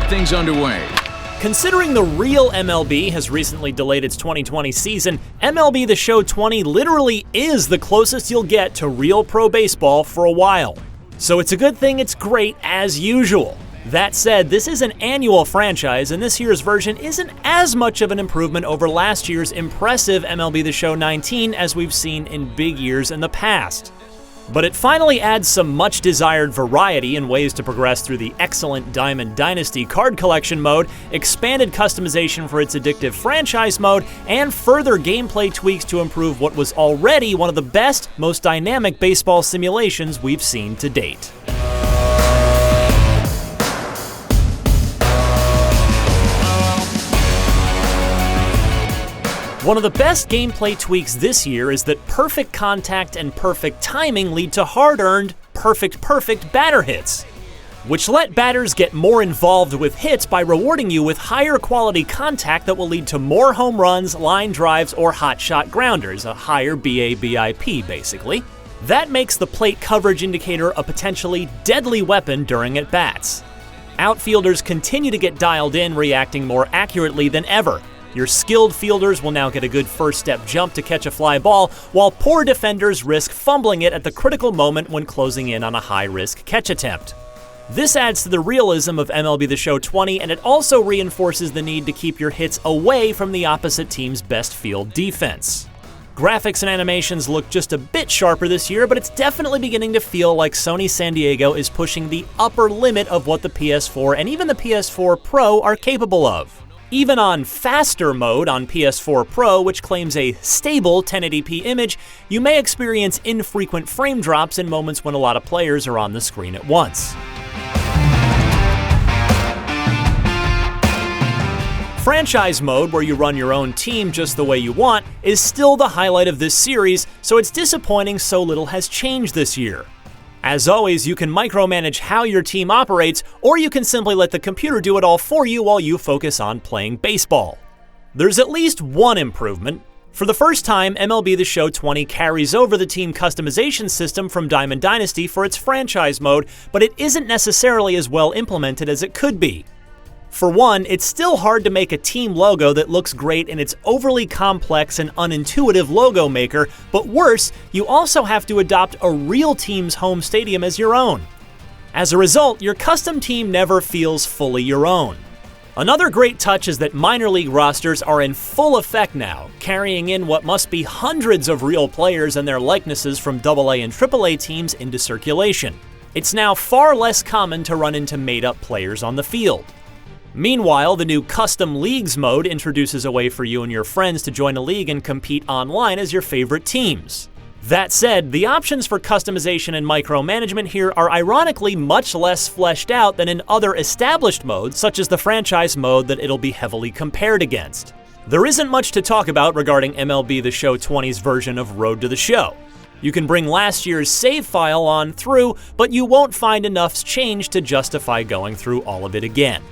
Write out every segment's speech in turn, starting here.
things underway. Considering the real MLB has recently delayed its 2020 season, MLB The Show 20 literally is the closest you'll get to real pro baseball for a while. So it's a good thing it's great as usual. That said, this is an annual franchise, and this year's version isn't as much of an improvement over last year's impressive MLB The Show 19 as we've seen in big years in the past. But it finally adds some much-desired variety and ways to progress through the excellent Diamond Dynasty card collection mode, expanded customization for its addictive franchise mode, and further gameplay tweaks to improve what was already one of the best, most dynamic baseball simulations we've seen to date. One of the best gameplay tweaks this year is that perfect contact and perfect timing lead to hard-earned, perfect batter hits, which let batters get more involved with hits by rewarding you with higher quality contact that will lead to more home runs, line drives, or hot shot grounders, a higher BABIP basically. That makes the plate coverage indicator a potentially deadly weapon during at-bats. Outfielders continue to get dialed in, reacting more accurately than ever. Your skilled fielders will now get a good first step jump to catch a fly ball, while poor defenders risk fumbling it at the critical moment when closing in on a high-risk catch attempt. This adds to the realism of MLB The Show 20, and it also reinforces the need to keep your hits away from the opposite team's best field defense. Graphics and animations look just a bit sharper this year, but it's definitely beginning to feel like Sony San Diego is pushing the upper limit of what the PS4 and even the PS4 Pro are capable of. Even on faster mode on PS4 Pro, which claims a stable 1080p image, you may experience infrequent frame drops in moments when a lot of players are on the screen at once. Franchise mode, where you run your own team just the way you want, is still the highlight of this series, so it's disappointing so little has changed this year. As always, you can micromanage how your team operates, or you can simply let the computer do it all for you while you focus on playing baseball. There's at least one improvement. For the first time, MLB The Show 20 carries over the team customization system from Diamond Dynasty for its franchise mode, but it isn't necessarily as well implemented as it could be. For one, it's still hard to make a team logo that looks great in its overly complex and unintuitive logo maker, but worse, you also have to adopt a real team's home stadium as your own. As a result, your custom team never feels fully your own. Another great touch is that minor league rosters are in full effect now, carrying in what must be hundreds of real players and their likenesses from AA and AAA teams into circulation. It's now far less common to run into made-up players on the field. Meanwhile, the new Custom Leagues mode introduces a way for you and your friends to join a league and compete online as your favorite teams. That said, the options for customization and micromanagement here are ironically much less fleshed out than in other established modes, such as the franchise mode that it'll be heavily compared against. There isn't much to talk about regarding MLB The Show 20's version of Road to the Show. You can bring last year's save file on through, but you won't find enough change to justify going through all of it again.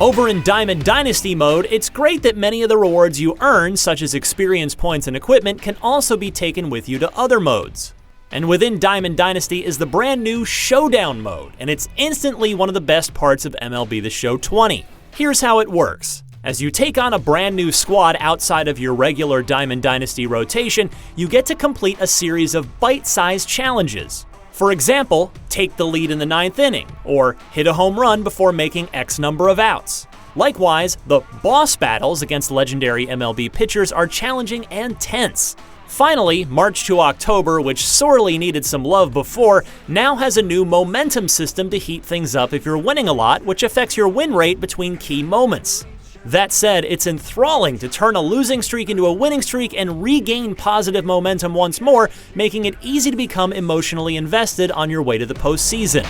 Over in Diamond Dynasty mode, it's great that many of the rewards you earn, such as experience points and equipment, can also be taken with you to other modes. And within Diamond Dynasty is the brand new Showdown Mode, and it's instantly one of the best parts of MLB The Show 20. Here's how it works. As you take on a brand new squad outside of your regular Diamond Dynasty rotation, you get to complete a series of bite-sized challenges. For example, take the lead in the 9th inning, or hit a home run before making X number of outs. Likewise, the boss battles against legendary MLB pitchers are challenging and tense. Finally, March to October, which sorely needed some love before, now has a new momentum system to heat things up if you're winning a lot, which affects your win rate between key moments. That said, it's enthralling to turn a losing streak into a winning streak and regain positive momentum once more, making it easy to become emotionally invested on your way to the postseason.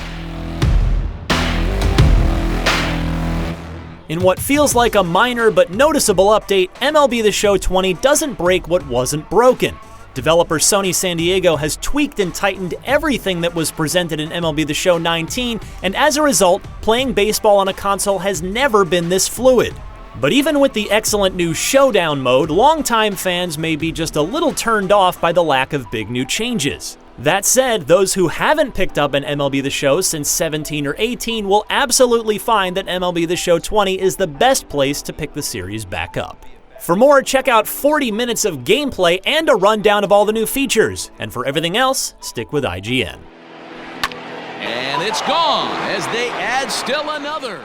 In what feels like a minor but noticeable update, MLB The Show 20 doesn't break what wasn't broken. Developer Sony San Diego has tweaked and tightened everything that was presented in MLB The Show 19, and as a result, playing baseball on a console has never been this fluid. But even with the excellent new Showdown Mode, longtime fans may be just a little turned off by the lack of big new changes. That said, those who haven't picked up an MLB The Show since 17 or 18 will absolutely find that MLB The Show 20 is the best place to pick the series back up. For more, check out 40 minutes of gameplay and a rundown of all the new features. And for everything else, stick with IGN. And it's gone as they add still another.